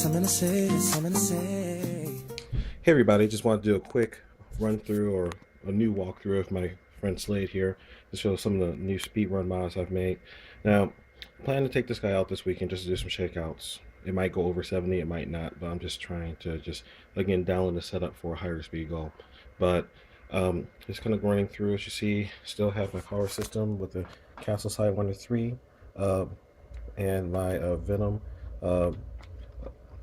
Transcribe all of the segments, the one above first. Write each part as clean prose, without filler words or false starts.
Hey everybody, just wanted to do a quick run through or a new walkthrough of my friend Slade here to show some of the new speed run mods I've made. Now, I plan to take this guy out this weekend just to do some shakeouts. It might go over 70, it might not, but I'm just trying to again, download the setup for a higher speed goal. But just kind of running through, as you see, still have my power system with the Castle Side 1 to 3 and my Venom.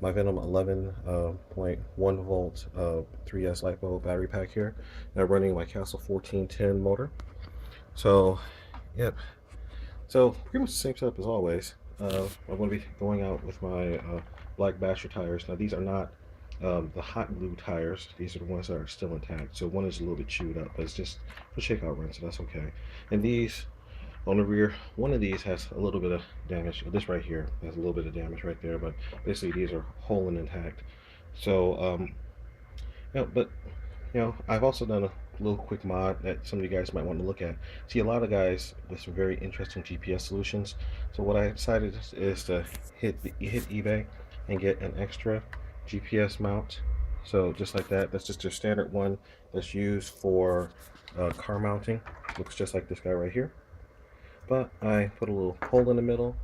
My Venom 11.1 volt 3S LiPo battery pack here. Now running my Castle 1410 motor. So, yep. So pretty much the same setup as always. I'm going to be going out with my black Basher tires. Now these are not the hot glue tires. These are the ones that are still intact. So one is a little bit chewed up, but it's just for shakeout run, so that's okay. And these on the rear, one of these has a little bit of damage. This right here has a little bit of damage right there, but basically these are whole and intact. So but I've also done a little quick mod that some of you guys might want to look at. See, a lot of guys with some very interesting GPS solutions. So what I decided is to hit eBay and get an extra GPS mount. So just like that, that's just your standard one that's used for car mounting. Looks just like this guy right here. But I put a little hole in the middle,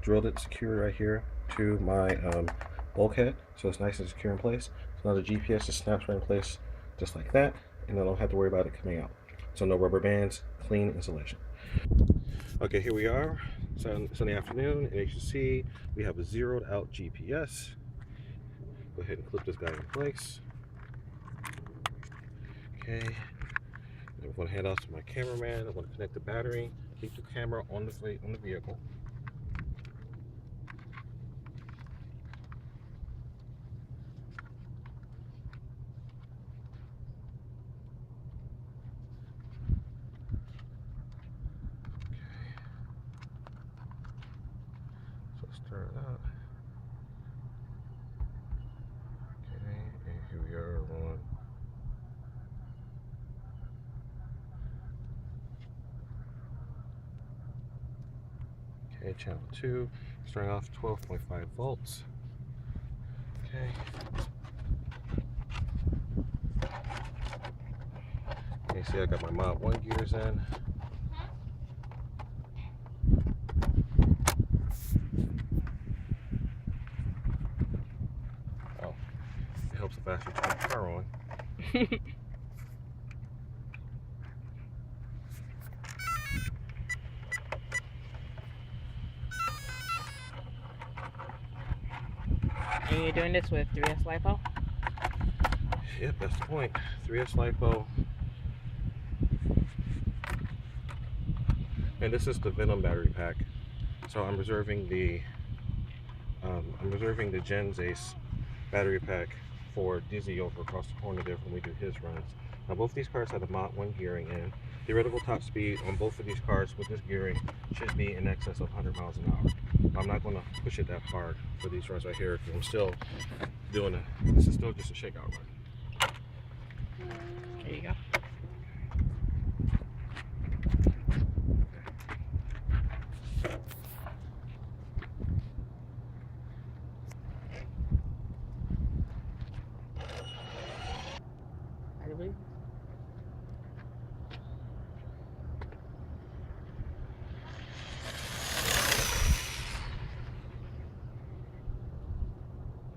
drilled it secure right here to my bulkhead, so it's nice and secure in place. So now the GPS just snaps right in place just like that, and I don't have to worry about it coming out. So no rubber bands, clean installation. Okay, here we are, Sunday afternoon, and as you can see, we have a zeroed out GPS. Go ahead and clip this guy in place. Okay, I'm going to hand off to my cameraman. I'm going to connect the battery, keep the camera on the vehicle. So start it up. Okay, and here we are on. Okay, channel 2, starting off 12.5 volts. Okay. You see I got my Mod 1 gears in. Oh, it helps if I actually turn the car on. And you're doing this with 3S LiPo? Yep, that's the point. 3S LiPo. And this is the Venom battery pack. So I'm reserving the Gen Ace battery pack for Dizzy over across the corner there when we do his runs. Now both these cars have a Mod 1 gearing in. Theoretical top speed on both of these cars with this gearing should be in excess of 100 miles an hour. I'm not going to push it that hard for these runs right here because I'm still doing this is still just a shakeout run. There you go. I believe.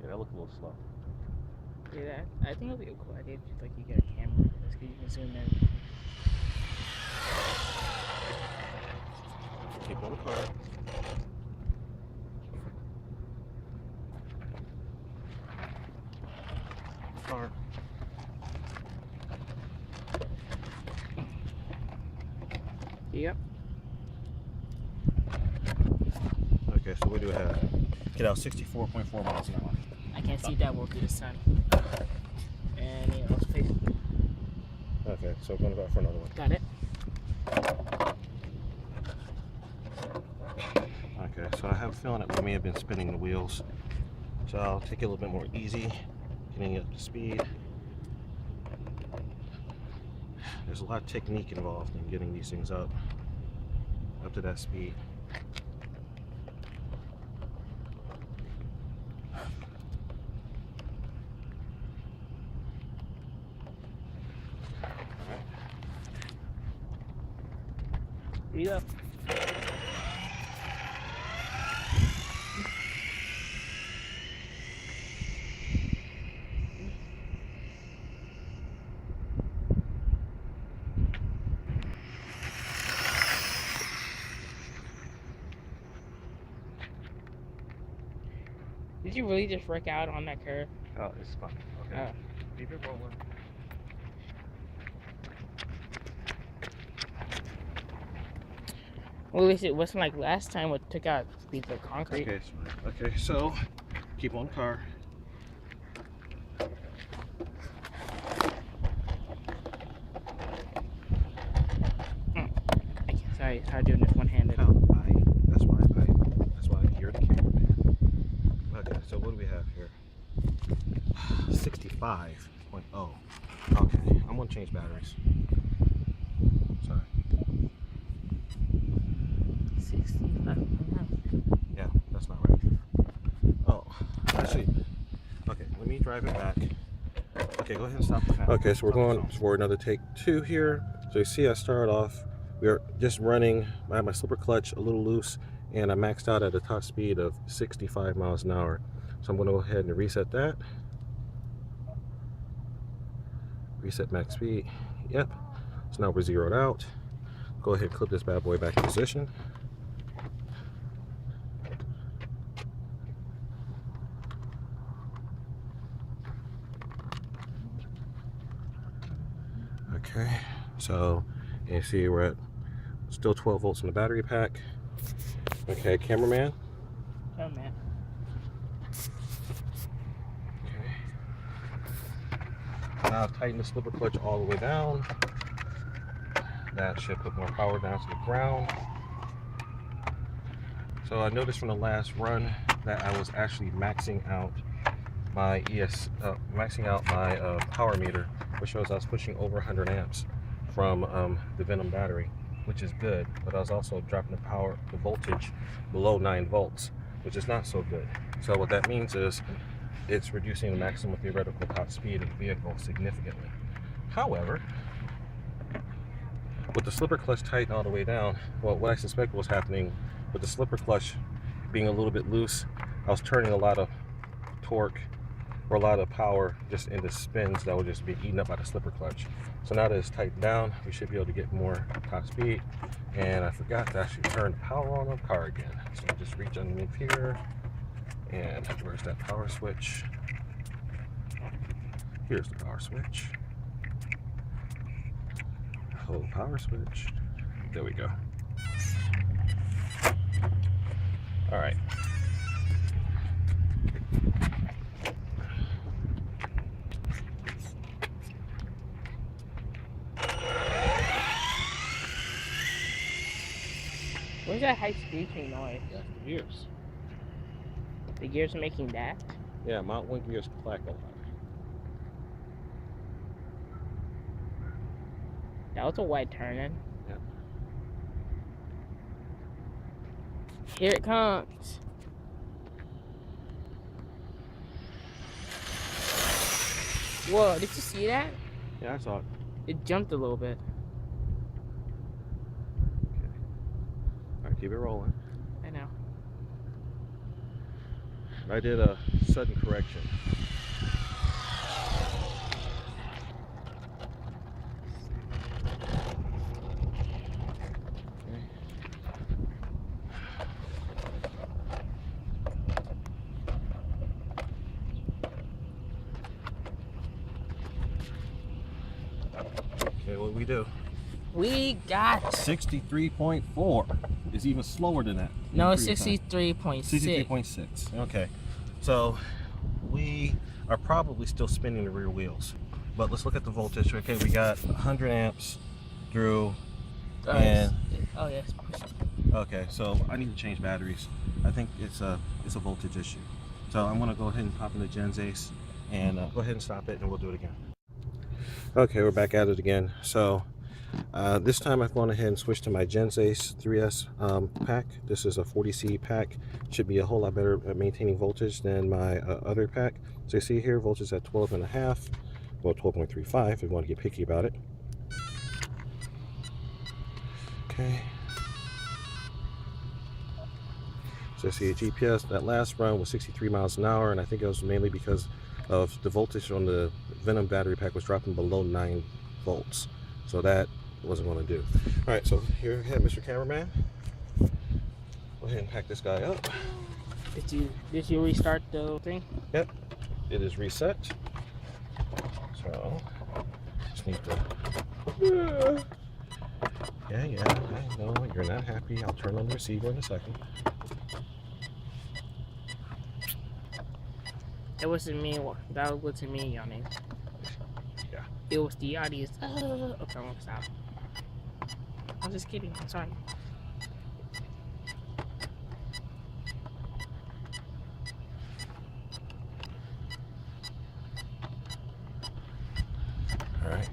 Yeah, that looked a little slow. Yeah, I think it'll be a cool idea if you get a camera for this, because you can zoom in. Keep on the car. Car. Yep. Okay, so what do we have? Get out 64.4 miles an hour. I can't see that well through the sun. And yeah, let's face it. Okay, so I'm going to go for another one. Got it. Okay, so I have a feeling that we may have been spinning the wheels. So I'll take it a little bit more easy, getting up to speed. There's a lot of technique involved in getting these things up to that speed. Here you go. Did you really just wreck out on that curve? Oh, it's fine. Okay. Oh. Keep it rolling. Well, at least it wasn't like last time we took out pieces of concrete. Okay, it's fine. Okay, so keep on car. Sorry, it's hard doing this one-handed. Oh, that's why you're the cameraman. Okay, so what do we have here? 65.0. Okay, I'm gonna change batteries. Sorry. 65. Yeah, that's not right. Oh, actually, okay, let me drive it back. Okay, go ahead and stop the fan. Okay, so we're going for another take 2 here. So you see I started off, we are just running, I had my slipper clutch a little loose, and I maxed out at a top speed of 65 miles an hour. So I'm going to go ahead and reset that. Reset max speed. Yep. So now we're zeroed out. Go ahead and clip this bad boy back in position. Okay, so you see we're at still 12 volts in the battery pack. Okay, cameraman. Oh man. Okay. Now tighten the slipper clutch all the way down. That should put more power down to the ground. So I noticed from the last run that I was actually maxing out my power meter, which shows I was pushing over 100 amps from the Venom battery, which is good. But I was also dropping the voltage below 9 volts, which is not so good. So what that means is it's reducing the maximum theoretical top speed of the vehicle significantly. However, with the slipper clutch tightened all the way down, well, what I suspect was happening with the slipper clutch being a little bit loose, I was turning a lot of torque or a lot of power just into spins that would just be eaten up by the slipper clutch. So now that it's tightened down, we should be able to get more top speed. And I forgot to actually turn the power on the car again. So I'll just reach underneath here, and where's that power switch? Here's the power switch. Hold power switch. There we go. All right. What's that high screeching noise? That's the gears. The gears are making that? Yeah, mount one gears clack a lot. That was a wide turn in. Yeah. Here it comes. Whoa, did you see that? Yeah, I saw it. It jumped a little bit. Okay. All right, keep it rolling. I know. I did a sudden correction. Okay, what we do? We got 63.4 is even slower than that. no 63.6. 63.6. Okay, so we are probably still spinning the rear wheels, but let's look at the voltage. Okay, we got 100 amps through, and oh yes. okay, so I need to change batteries. I think it's a voltage issue. So I'm gonna go ahead and pop in the Gens Ace and go ahead and stop it, and we'll do it again. Okay, we're back at it again. So this time I've gone ahead and switched to my Gens Ace 3S pack. This is a 40C pack. Should be a whole lot better at maintaining voltage than my other pack. So you see here, voltage at 12.5, well 12.35 if you want to get picky about it. Okay, So see a GPS, that last run was 63 miles an hour, and I think it was mainly because of the voltage on the Venom battery pack was dropping below 9 volts. So that wasn't going to do. All right, so here ahead, Mr. Cameraman. Go ahead and pack this guy up. Did you restart the thing? Yep, it is reset. So just need to. Yeah, I know you're not happy. I'll turn on the receiver in a second. It wasn't me. That wasn't me, Yanni. Yeah. It was the audience. Okay, I'm gonna stop. I'm just kidding. I'm sorry. All right.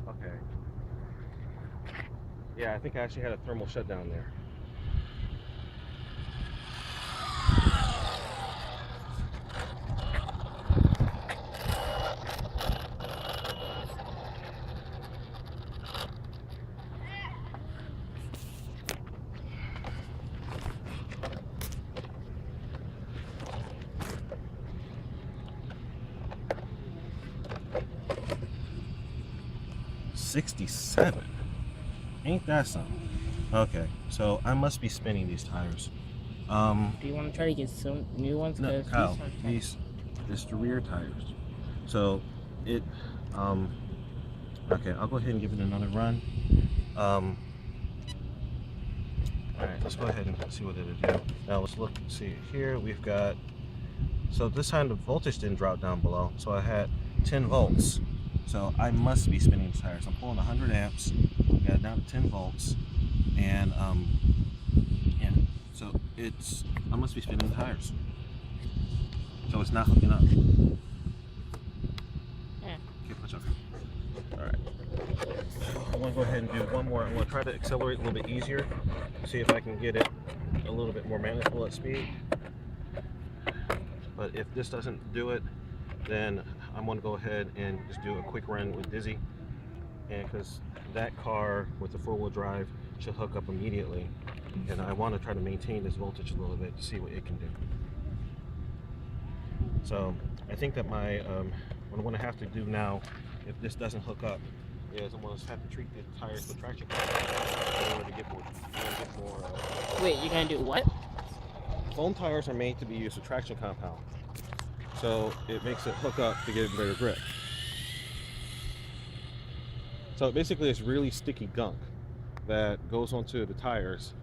Okay. Yeah, I think I actually had a thermal shutdown there. $67. Ain't that something? Okay, so I must be spinning these tires. Do you want to try to get some new ones? No, 'Cause Kyle, these it's the rear tires. So it, okay, I'll go ahead and give it another run. All right, let's go ahead and see what it'll do. Now let's look, see here, we've got, so this time the voltage didn't drop down below, so I had 10 volts. So I must be spinning the tires. I'm pulling 100 amps, got it down to 10 volts, and yeah, so I must be spinning the tires. So it's not hooking up. Yeah. Okay, push up. All right. I'm gonna go ahead and do one more. I'm gonna try to accelerate a little bit easier, see if I can get it a little bit more manageable at speed. But if this doesn't do it, then I'm gonna go ahead and just do a quick run with Dizzy, and because that car with the four-wheel drive should hook up immediately, and I want to try to maintain this voltage a little bit to see what it can do. So I think that my what I'm going to have to do now, if this doesn't hook up, is I'm going to have to treat the tires with traction control in order to get more. Wait, you're gonna do what? Foam tires are made to be used with traction compound, so it makes it hook up to get better grip. So basically, it's really sticky gunk that goes onto the tires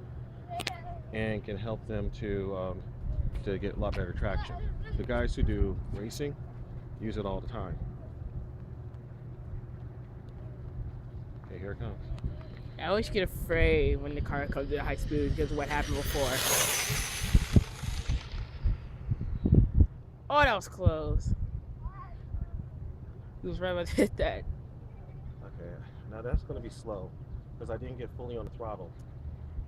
and can help them to get a lot better traction. The guys who do racing use it all the time. Okay, here it comes. I always get afraid when the car comes at high speed because of what happened before. Oh, that was close. He was right about to hit that. Okay, now that's going to be slow because I didn't get fully on the throttle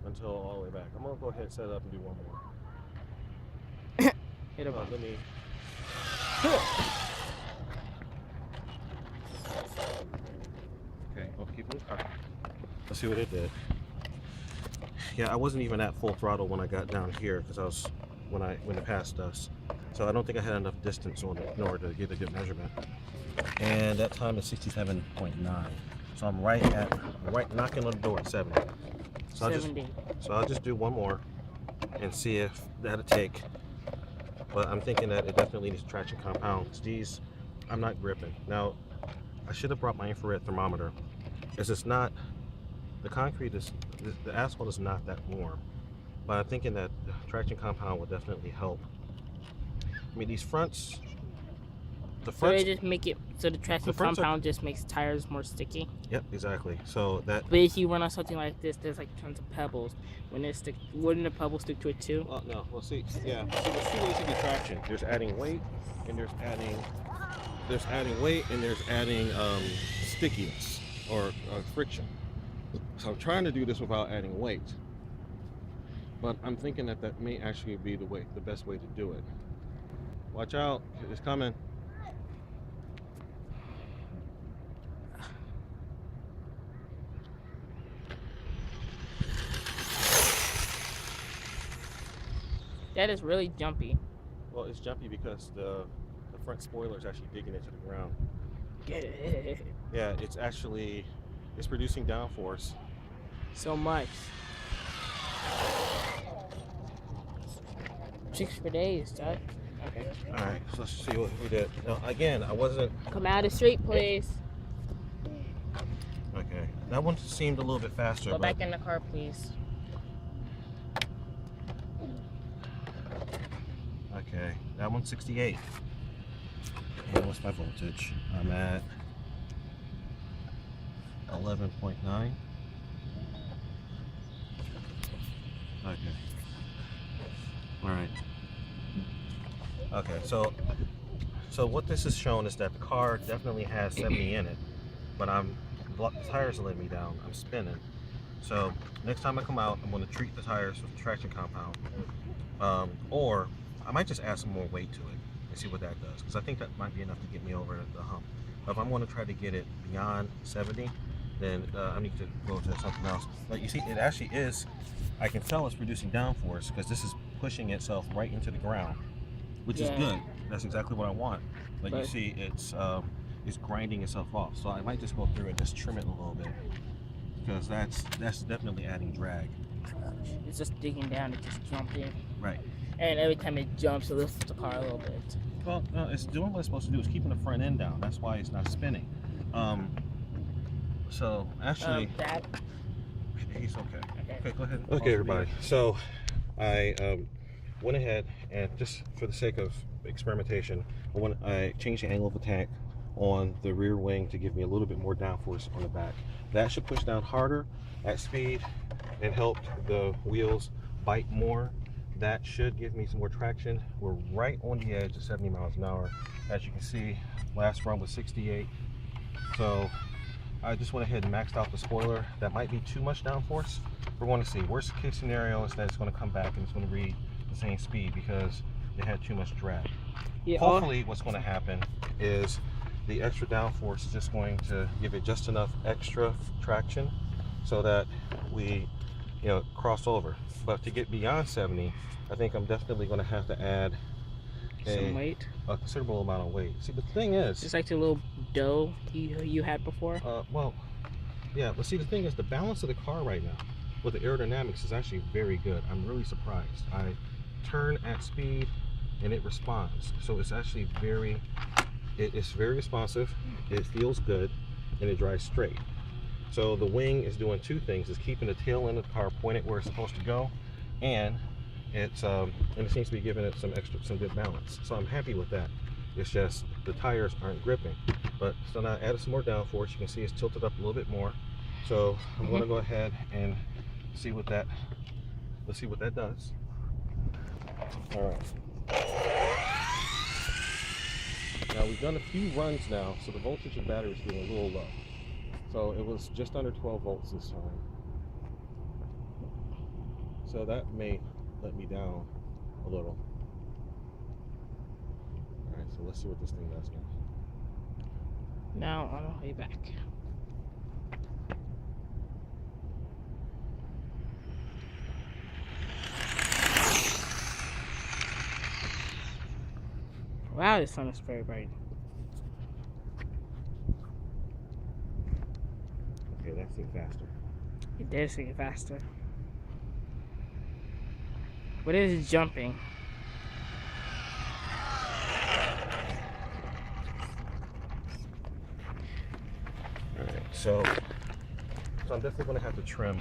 until all the way back. I'm going to go ahead and set it up and do one more. Hit him. Let me. Okay, well, keep on. All right. Let's see what it did. Yeah, I wasn't even at full throttle when I got down here because I was when it passed us. So I don't think I had enough distance on it in order to get a good measurement. And that time is 67.9. So I'm right knocking on the door at 70. So 70. I'll just do one more and see if that'll take. But I'm thinking that it definitely needs traction compound. These, I'm not gripping. Now, I should have brought my infrared thermometer. It's not, the concrete is, the asphalt is not that warm. But I'm thinking that the traction compound will definitely help. I mean, these fronts, the So fronts, they just make it so the traction fronts are- compound just makes tires more sticky. yep, exactly. So that, But if you run on something like this, there's like tons of pebbles. When it stick, wouldn't the pebbles stick to it too? well, no, we'll see. Yeah, see, there's two ways to get traction. There's adding weight, and there's adding weight, and there's adding stickiness or friction. So I'm trying to do this without adding weight, but I'm thinking that that may actually be the best way to do it. Watch out, it's coming. That is really jumpy. Well, it's jumpy because the front spoiler is actually digging into the ground. Yeah, it's producing downforce. So much. 6 for days, Chuck. Okay. All right, so let's see what we did. Now, again, I wasn't. Come out of the street, please. Okay, that one seemed a little bit faster. Go but back in the car, please. Okay, that one's 68. And what's my voltage? I'm at 11.9. Okay. All right. Okay, so what this is showing is that the car definitely has 70 in it, but the tires are letting me down. I'm spinning. So next time I come out, I'm going to treat the tires with traction compound, or I might just add some more weight to it and see what that does, because I think that might be enough to get me over the hump. But if I'm going to try to get it beyond 70, then I need to go to something else. But you see, it actually is, I can tell it's producing downforce because this is pushing itself right into the ground, which is good. That's exactly what I want. But you see, it's grinding itself off. So I might just go through and just trim it a little bit, because that's definitely adding drag. It's just digging down. It just jumped in. Right. And every time it jumps, it lifts the car a little bit. Well, no, it's doing what it's supposed to do. It's keeping the front end down. That's why it's not spinning. So actually, Dad. he's okay. Okay, go ahead. Okay, everybody. So I went ahead and, just for the sake of experimentation, I changed the angle of attack on the rear wing to give me a little bit more downforce on the back. That should push down harder at speed and help the wheels bite more. That should give me some more traction. We're right on the edge of 70 miles an hour. As you can see, last run was 68. So I just went ahead and maxed out the spoiler. That might be too much downforce. We're going to see. Worst case scenario is that it's going to come back and it's going to read the same speed because it had too much drag. Yeah, hopefully what's going to happen is the extra downforce is just going to give it just enough extra traction so that we cross over. But to get beyond 70, I think I'm definitely going to have to add some weight, a considerable amount of weight. See, the thing is, it's like the little dough you had before. Well, yeah, but see, the thing is, the balance of the car right now with the aerodynamics is actually very good. I'm really surprised. I turn at speed and it responds, so it's actually it's very responsive. It feels good and it drives straight. So the wing is doing two things: it's keeping the tail end of the car pointed where it's supposed to go, and it seems to be giving it some good balance. So I'm happy with that. It's just the tires aren't gripping. But so now I added some more downforce. You can see it's tilted up a little bit more. So I'm going to go ahead and see what that. Let's see what that does. All right. Now we've done a few runs now, so the voltage of the battery is getting a little low. So it was just under 12 volts this time. So that may let me down a little. All right, so let's see what this thing does now. Now on the way back. Wow, the sun is very bright. Okay, that seemed faster. It did seem faster. What is jumping? Alright, so I'm definitely going to have to trim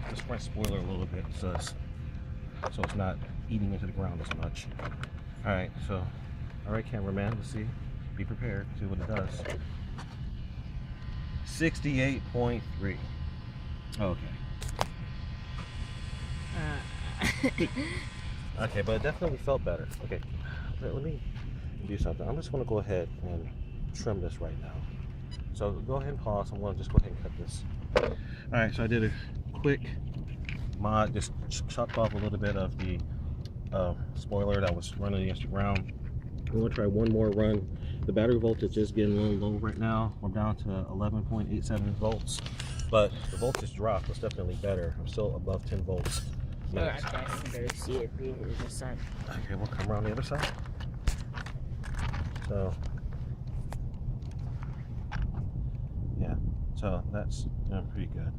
this front spoiler a little bit so it's not eating into the ground as much. Alright, so, alright cameraman, let's see. Be prepared, see what it does. 68.3. Okay. Okay, but it definitely felt better. Okay, let me do something. I'm just going to go ahead and trim this right now. So go ahead and pause. I'm going to just go ahead and cut this. Alright, so I did a quick mod, just chopped off a little bit of the spoiler that was running against the ground. I'm going to try one more run. The battery voltage is getting a little low right now. We're down to 11.87 volts, but the voltage drop was definitely better. I'm still above 10 volts. Alright, guys, you can better see it through the sun. Okay, we'll come around the other side. So, yeah, so that's pretty good.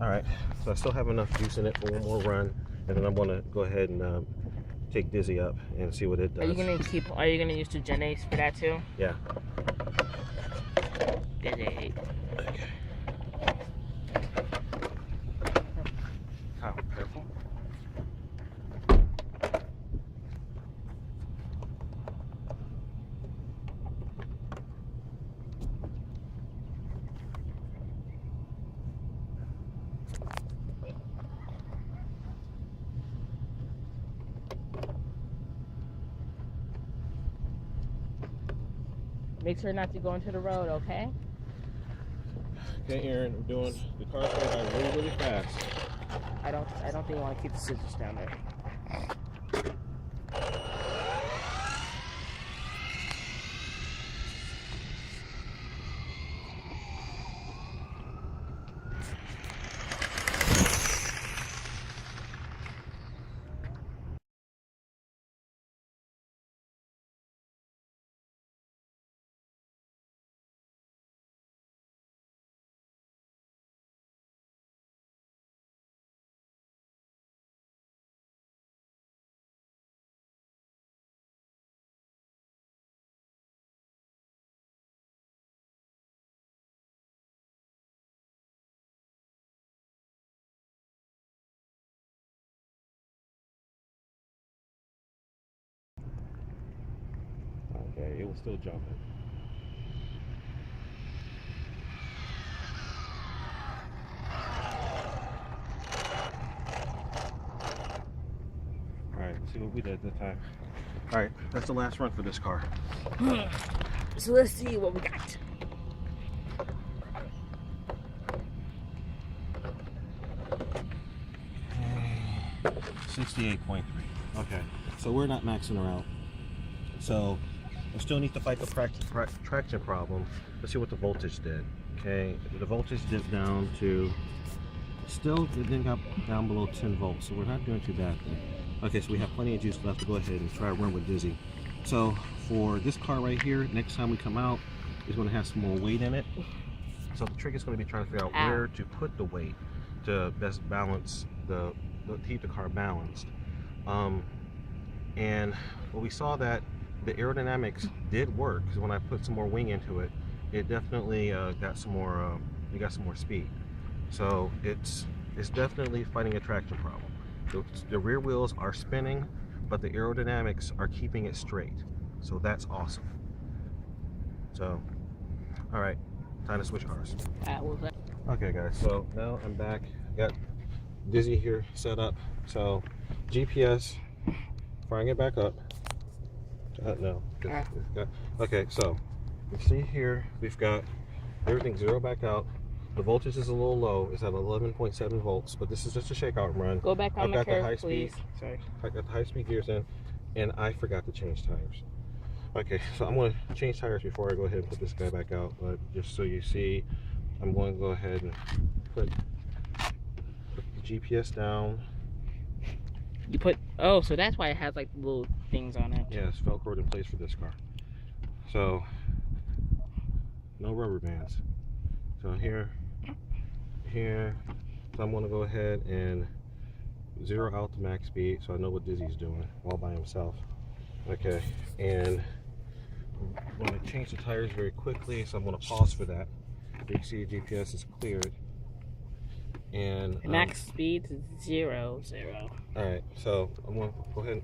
All right, so I still have enough juice in it for one more run, and then I'm going to go ahead and take Dizzy up and see what it does. Are you gonna use the Gen Ace for that too? Yeah. Dizzy. Okay. Oh, careful. Make sure not to go into the road, okay? Okay, Aaron, we're doing the car's going by really, really fast. I don't think you want to keep the scissors down there. Okay, it was still jumping. Alright, let's see what we did this time. Alright, that's the last run for this car. So let's see what we got. Okay. 68.3. Okay, so we're not maxing her out. So we still need to fight the traction problem. Let's see what the voltage did. Okay, the voltage dipped down to, still it didn't go down below 10 volts, so we're not doing too bad there. Okay, so we have plenty of juice left to go ahead and try to run with Dizzy. So for this car right here, next time we come out, it's going to have some more weight in it. So the trick is going to be trying to figure out where to put the weight to best balance to keep the car balanced. And well, we saw that the aerodynamics did work, because when I put some more wing into it, it definitely got some more speed. So it's definitely fighting a traction problem. The rear wheels are spinning, but the aerodynamics are keeping it straight. So that's awesome. So, all right, time to switch cars. Okay guys, so now I'm back. Got Dizzy here set up. So GPS, firing it back up. No. Okay, so you see here we've got everything zero back out. The voltage is a little low. It's at 11.7 volts, but this is just a shakeout run. Go back on the curve, please. Sorry. I got the high-speed gears in, and I forgot to change tires. Okay, so I'm going to change tires before I go ahead and put this guy back out. But just so you see, I'm going to go ahead and put the GPS down. You put, oh, so that's why it has like little things on it. Yeah, it's Velcroed in place for this car. So, no rubber bands. So here, so I'm going to go ahead and 0 out to max speed, so I know what Dizzy's doing all by himself. Okay, and I'm going to change the tires very quickly, so I'm going to pause for that. You see GPS is cleared. And max speed is 0, 0. All right, so I'm going to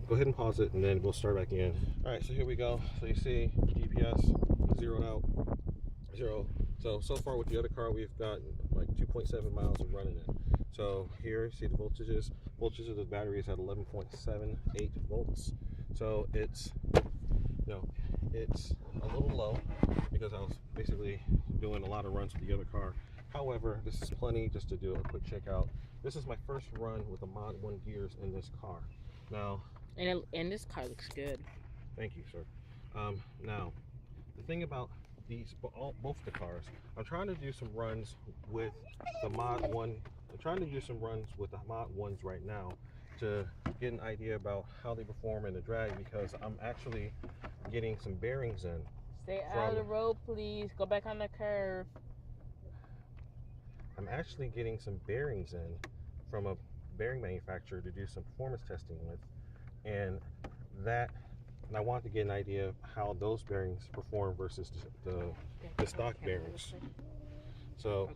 go ahead and pause it, and then we'll start back in. All right, so here we go. So you see GPS zeroed out, 0. So far with the other car, we've got like 2.7 miles of running in. So here, see the voltages. Voltage of the battery is at 11.78 volts. So it's, it's a little low because I was basically doing a lot of runs with the other car. However, this is plenty just to do a quick checkout. This is my first run with the Mod 1 gears in this car. Now, and this car looks good. Thank you, sir. Now, the thing about both the cars, I'm trying to do some runs with the Mod 1. I'm trying to do some runs with the Mod 1s right now to get an idea about how they perform in the drag, because I'm actually getting some bearings in. Stay out of the road, please. Go back on the curve. I'm actually getting some bearings in from a bearing manufacturer to do some performance testing with, and I want to get an idea of how those bearings perform versus the stock bearings. So,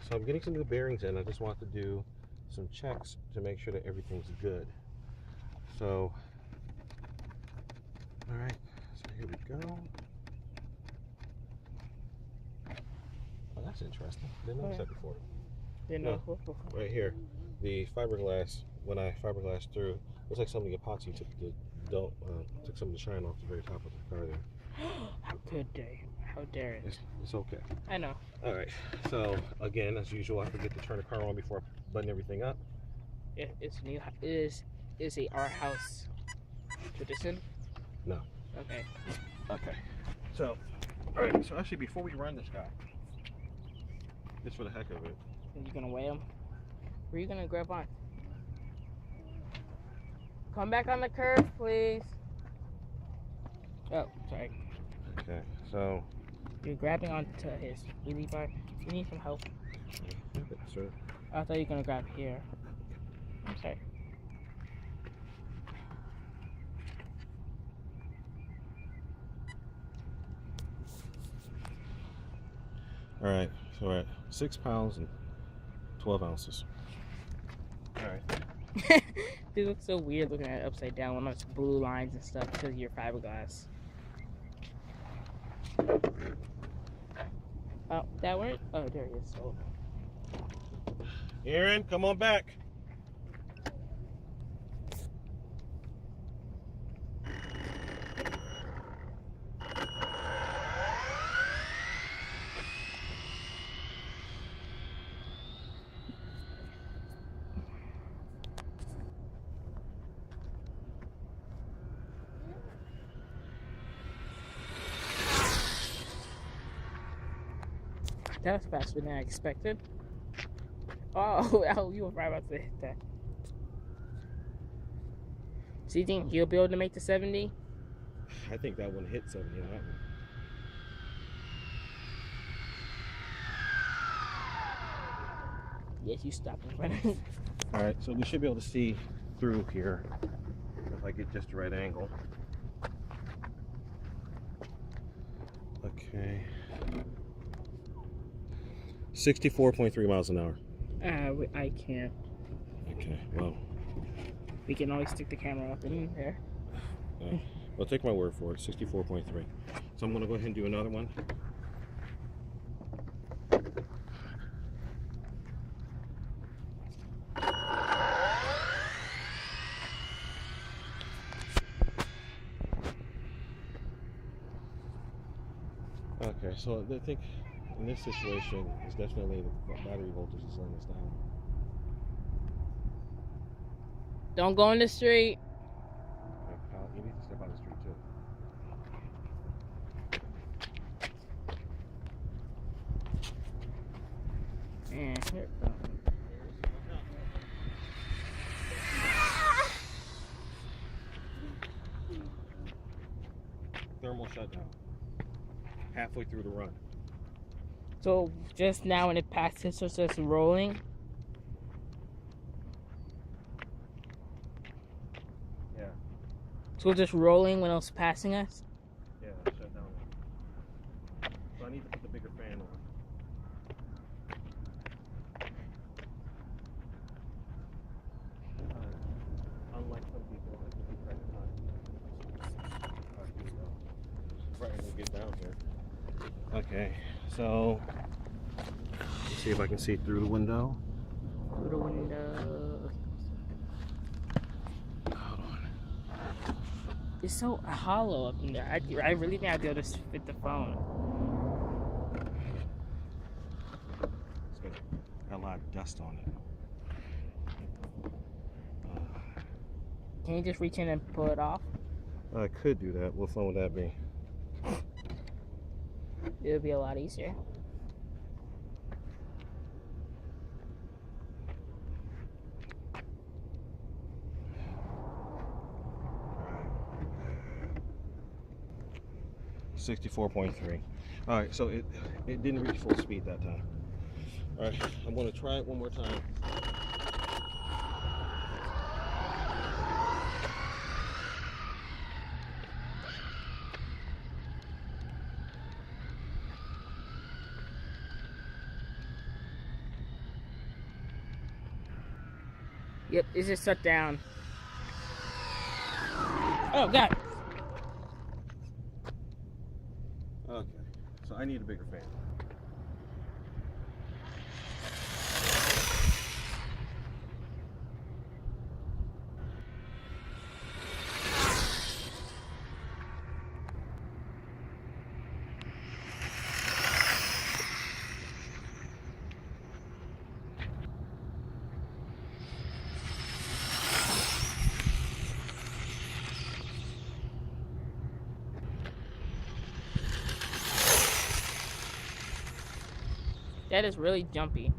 so I'm getting some new bearings in. I just want to do some checks to make sure that everything's good. So, all right, so here we go. Oh, that's interesting. Didn't notice that before. Right here, the fiberglass. When I fiberglass through, looks like some of the epoxy took some of the shine off the very top of the car there. How dare it? It's okay. I know. All right. So again, as usual, I forget to turn the car on before I button everything up. It's new. Is a our house tradition? No. Okay. Okay. So, all right. So actually, before we run this guy, just for the heck of it, Are you gonna weigh him? Where are you gonna grab on? Come back on the curve, please. Oh, sorry. Okay. So you're grabbing onto his wheelie bar. You need some help. Sir. I thought you were gonna grab here. I'm sorry. All right. So we're at 6 pounds and 12 ounces. All right. This looks so weird looking at it upside down when there's blue lines and stuff because of your fiberglass. Oh, that weren't? Oh, there he is. Oh. Aaron, come on back. That was faster than I expected. Oh, you were right about to hit that. So you think he'll be able to make the 70? I think that one hit 70 on that one. Yes, you stopped in front of me. All right, so we should be able to see through here if I get just the right angle. Okay. 64.3 miles an hour. I can't. Okay, well. We can always stick the camera up in there. Well, take my word for it, 64.3. So I'm going to go ahead and do another one. Okay, so I think in this situation, it's definitely the battery voltage is letting us down. Don't go in the street. Okay, Kyle, you need to step out of the street too. And here. Thermal shutdown. Halfway through the run. So just now when it passes, it's just rolling. Yeah. So just rolling when it was passing us. Yeah, shut down. So I need to put the bigger fan on. Unlike some people, I can keep track of time. Alright, here we go. Right, we'll get down here. Okay, so let's see if I can see through the window. Through the window. Hold on. It's so hollow up in there. I really think I'd be able to fit the phone. It's got a lot of dust on it. Can you just reach in and pull it off? I could do that. What fun would that be? It would be a lot easier. Right. 64.3. All right, so it didn't reach full speed that time. All right, I'm gonna try it one more time. Yep, it's just shut down. Oh, God. Okay, so I need a bigger fan. That is really jumpy.